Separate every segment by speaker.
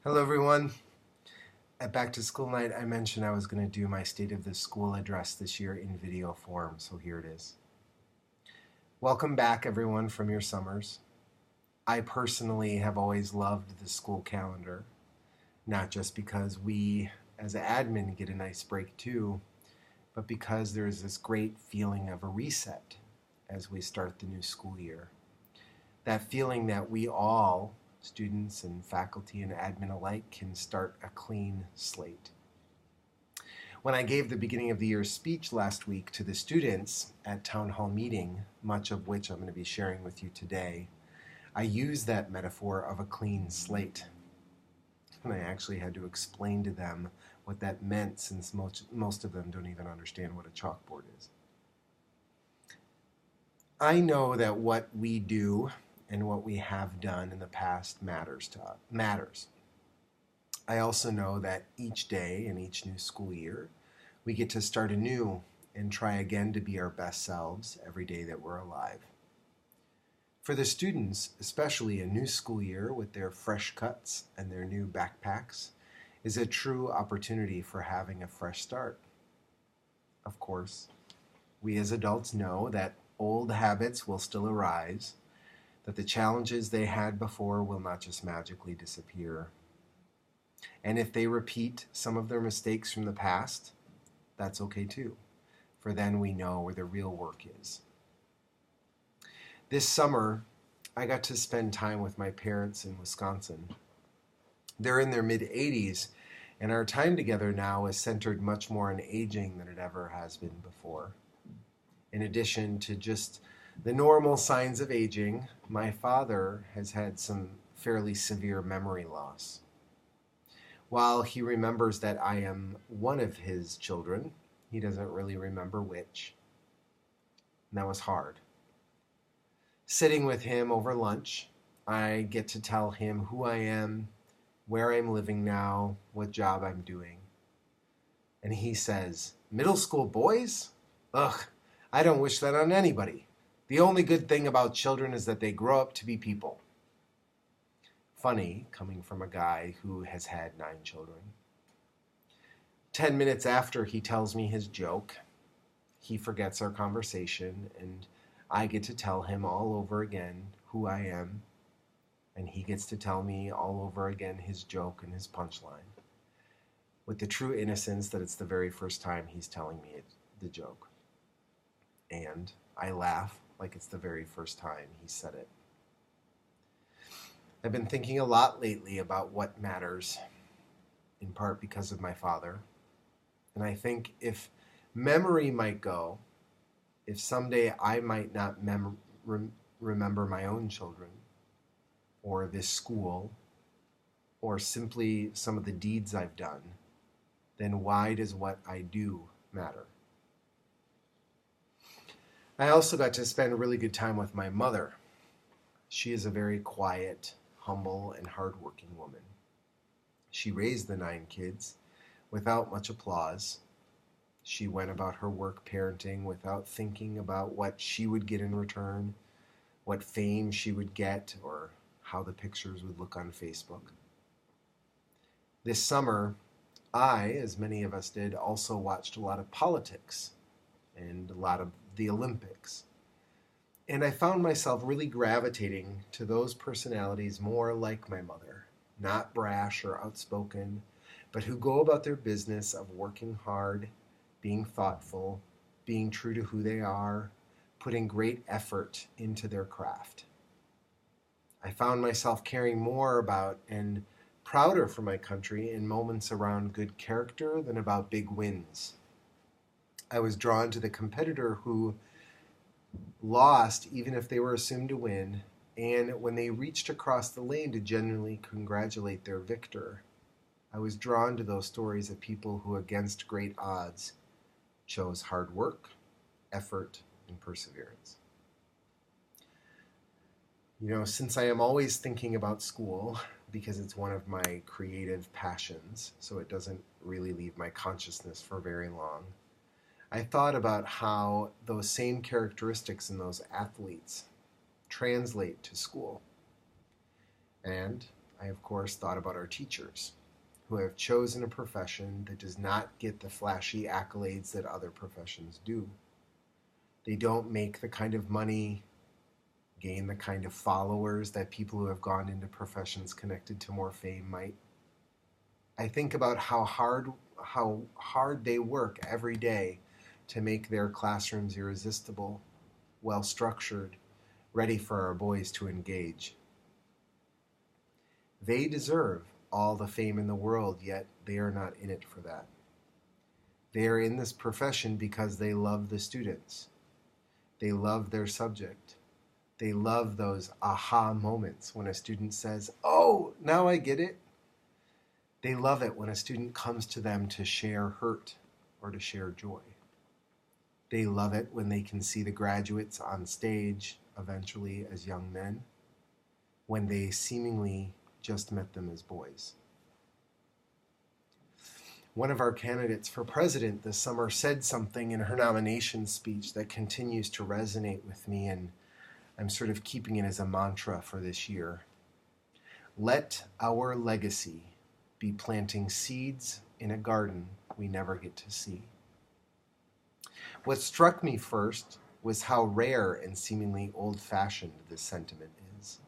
Speaker 1: Hello, everyone. At Back to School Night, I mentioned I was going to do my State of the School address this year in video form, so here it is. Welcome back, everyone, from your summers. I personally have always loved the school calendar, not just because we, as an admin, get a nice break too, but because there's this great feeling of a reset as we start the new school year. That feeling that we all, students and faculty and admin alike, can start a clean slate. When I gave the beginning of the year speech last week to the students at town hall meeting, much of which I'm going to be sharing with you today, I used that metaphor of a clean slate. And I actually had to explain to them what that meant, since most of them don't even understand what a chalkboard is. I know that what we do and what we have done in the past matters. I also know that each day in each new school year, we get to start anew and try again to be our best selves every day that we're alive. For the students, especially a new school year with their fresh cuts and their new backpacks, is a true opportunity for having a fresh start. Of course, we as adults know that old habits will still arise, that the challenges they had before will not just magically disappear. And if they repeat some of their mistakes from the past, that's okay too, for then we know where the real work is. This summer, I got to spend time with my parents in Wisconsin. They're in their mid-80s, and our time together now is centered much more on aging than it ever has been before. In addition to just the normal signs of aging, my father has had some fairly severe memory loss. While he remembers that I am one of his children, he doesn't really remember which. And that was hard. Sitting with him over lunch, I get to tell him who I am, where I'm living now, what job I'm doing. And he says, "Middle school boys? Ugh, I don't wish that on anybody. The only good thing about children is that they grow up to be people." Funny, coming from a guy who has had 9 children. 10 minutes after he tells me his joke, he forgets our conversation, and I get to tell him all over again who I am, and he gets to tell me all over again his joke and his punchline, with the true innocence that it's the very first time he's telling me the joke. And I laugh like it's the very first time he said it. I've been thinking a lot lately about what matters, in part because of my father. And I think if memory might go, if someday I might not remember my own children, or this school, or simply some of the deeds I've done, then why does what I do matter? I also got to spend a really good time with my mother. She is a very quiet, humble, and hardworking woman. She raised the 9 kids without much applause. She went about her work parenting without thinking about what she would get in return, what fame she would get, or how the pictures would look on Facebook. This summer, I, as many of us did, also watched a lot of politics and a lot of the Olympics. And I found myself really gravitating to those personalities more like my mother, not brash or outspoken, but who go about their business of working hard, being thoughtful, being true to who they are, putting great effort into their craft. I found myself caring more about and prouder for my country in moments around good character than about big wins. I was drawn to the competitor who lost even if they were assumed to win, and when they reached across the lane to genuinely congratulate their victor, I was drawn to those stories of people who, against great odds, chose hard work, effort, and perseverance. Since I am always thinking about school, because it's one of my creative passions, so it doesn't really leave my consciousness for very long, I thought about how those same characteristics in those athletes translate to school. And I of course thought about our teachers who have chosen a profession that does not get the flashy accolades that other professions do. They don't make the kind of money, gain the kind of followers that people who have gone into professions connected to more fame might. I think about how hard they work every day to make their classrooms irresistible, well structured, ready for our boys to engage. They deserve all the fame in the world, yet they are not in it for that. They are in this profession because they love the students. They love their subject. They love those aha moments when a student says, "Oh, now I get it." They love it when a student comes to them to share hurt or to share joy. They love it when they can see the graduates on stage, eventually as young men, when they seemingly just met them as boys. One of our candidates for president this summer said something in her nomination speech that continues to resonate with me, and I'm sort of keeping it as a mantra for this year. Let our legacy be planting seeds in a garden we never get to see. What struck me first was how rare and seemingly old-fashioned this sentiment is.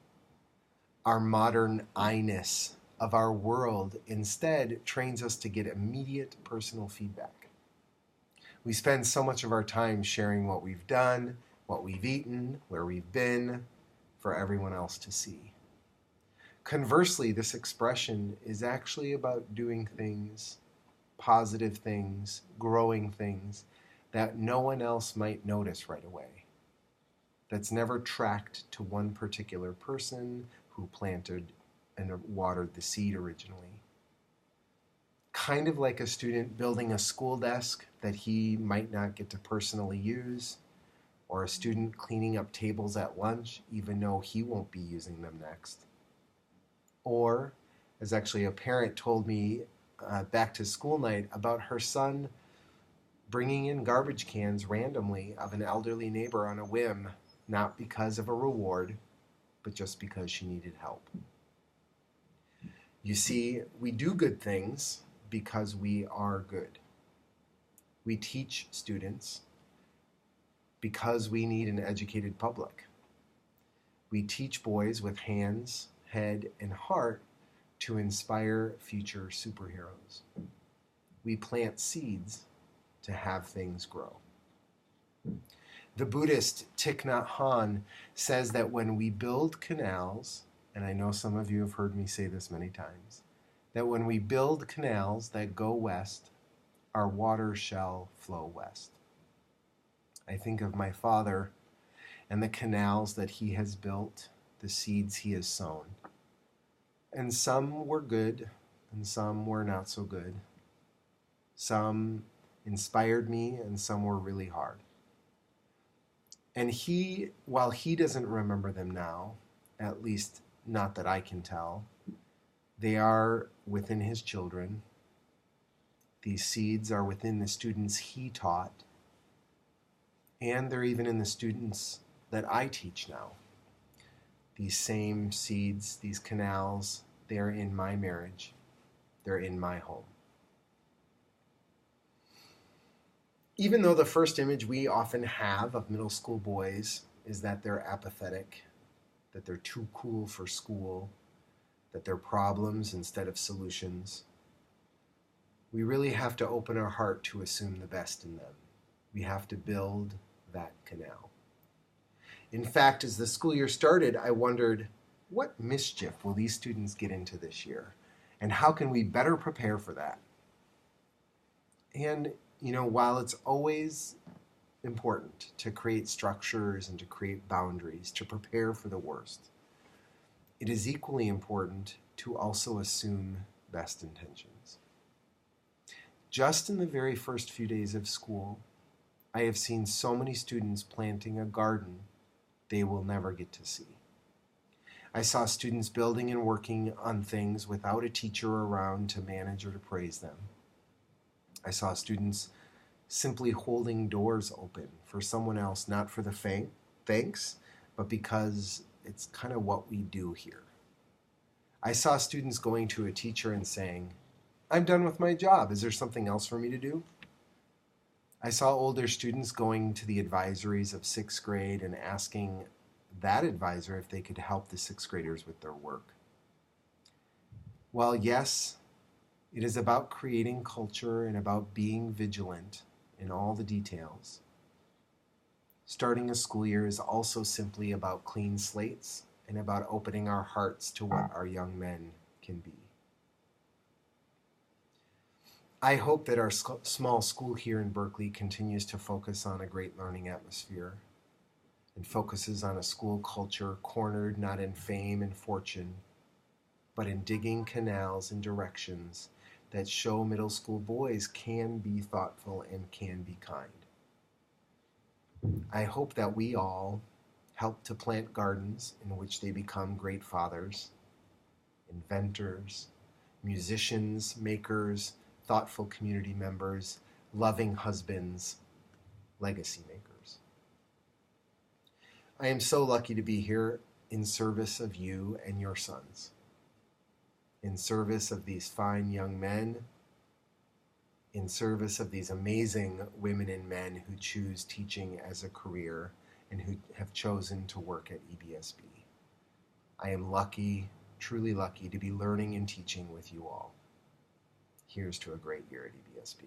Speaker 1: Our modern I-ness of our world instead trains us to get immediate personal feedback. We spend so much of our time sharing what we've done, what we've eaten, where we've been, for everyone else to see. Conversely, this expression is actually about doing things, positive things, growing things that no one else might notice right away. That's never tracked to one particular person who planted and watered the seed originally. Kind of like a student building a school desk that he might not get to personally use, or a student cleaning up tables at lunch even though he won't be using them next. Or, as actually a parent told me back to school night about her son bringing in garbage cans randomly of an elderly neighbor on a whim, not because of a reward, but just because she needed help. You see, we do good things because we are good. We teach students because we need an educated public. We teach boys with hands, head, and heart to inspire future superheroes. We plant seeds to have things grow. The Buddhist Thich Nhat Hanh says that when we build canals, and I know some of you have heard me say this many times, that when we build canals that go west, our water shall flow west. I think of my father and the canals that he has built, the seeds he has sown. And some were good, and some were not so good. Some inspired me, and some were really hard. And he, while he doesn't remember them now, at least not that I can tell, they are within his children. These seeds are within the students he taught, and they're even in the students that I teach now. These same seeds, these canals, they're in my marriage. They're in my home. Even though the first image we often have of middle school boys is that they're apathetic, that they're too cool for school, that they're problems instead of solutions, we really have to open our heart to assume the best in them. We have to build that canal. In fact, as the school year started, I wondered, what mischief will these students get into this year? And how can we better prepare for that? And, while it's always important to create structures and to create boundaries, to prepare for the worst, it is equally important to also assume best intentions. Just in the very first few days of school, I have seen so many students planting a garden they will never get to see. I saw students building and working on things without a teacher around to manage or to praise them. I saw students simply holding doors open for someone else, not for the thanks, but because it's kind of what we do here. I saw students going to a teacher and saying, "I'm done with my job. Is there something else for me to do?" I saw older students going to the advisories of sixth grade and asking that advisor if they could help the sixth graders with their work. While yes, it is about creating culture and about being vigilant in all the details, starting a school year is also simply about clean slates and about opening our hearts to what our young men can be. I hope that our small school here in Berkeley continues to focus on a great learning atmosphere and focuses on a school culture cornered not in fame and fortune, but in digging canals and directions that show middle school boys can be thoughtful and can be kind. I hope that we all help to plant gardens in which they become great fathers, inventors, musicians, makers, thoughtful community members, loving husbands, legacy makers. I am so lucky to be here in service of you and your sons, in service of these fine young men, in service of these amazing women and men who choose teaching as a career and who have chosen to work at EBSB. I am lucky, truly lucky, to be learning and teaching with you all. Here's to a great year at EBSB.